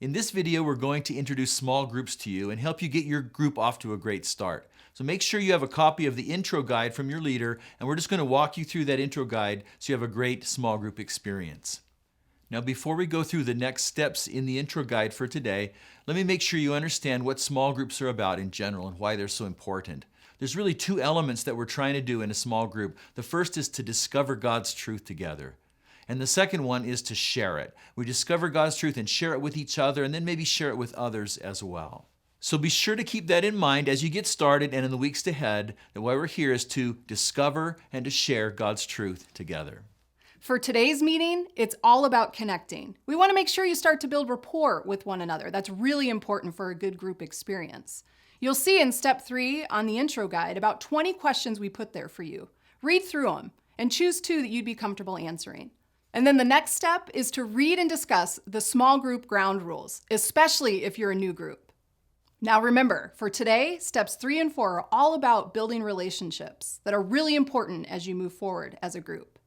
In this video, we're going to introduce small groups to you and help you get your group off to a great start. So make sure you have a copy of the intro guide from your leader, and we're just going to walk you through that intro guide so you have a great small group experience. Now, before we go through the next steps in the intro guide for today, let me make sure you understand what small groups are about in general and why they're so important. There's really two elements that we're trying to do in a small group. The first is to discover God's truth together. And the second one is to share it. We discover God's truth and share it with each other, and then maybe share it with others as well. So be sure to keep that in mind as you get started and in the weeks ahead, that why we're here is to discover and to share God's truth together. For today's meeting, it's all about connecting. We want to make sure you start to build rapport with one another. That's really important for a good group experience. You'll see in step 3 on the intro guide about 20 questions we put there for you. Read through them and choose 2 that you'd be comfortable answering. And then the next step is to read and discuss the small group ground rules, especially if you're a new group. Now remember, for today, steps 3 and 4 are all about building relationships that are really important as you move forward as a group.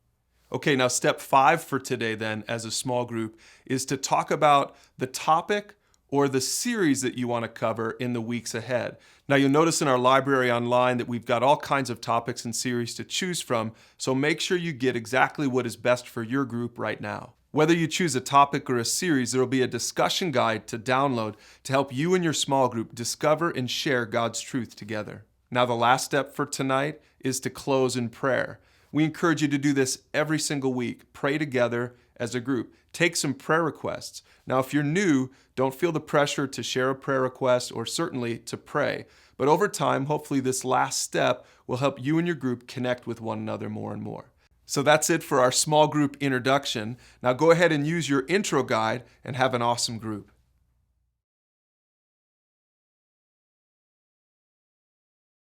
Okay, now step 5 for today then as a small group is to talk about the topic or the series that you want to cover in the weeks ahead. Now you'll notice in our library online that we've got all kinds of topics and series to choose from, so make sure you get exactly what is best for your group right now. Whether you choose a topic or a series, there will be a discussion guide to download to help you and your small group discover and share God's truth together. Now the last step for tonight is to close in prayer. We encourage you to do this every single week. Pray together as a group. Take some prayer requests. Now, if you're new, don't feel the pressure to share a prayer request or certainly to pray. But over time, hopefully this last step will help you and your group connect with one another more and more. So that's it for our small group introduction. Now go ahead and use your intro guide and have an awesome group.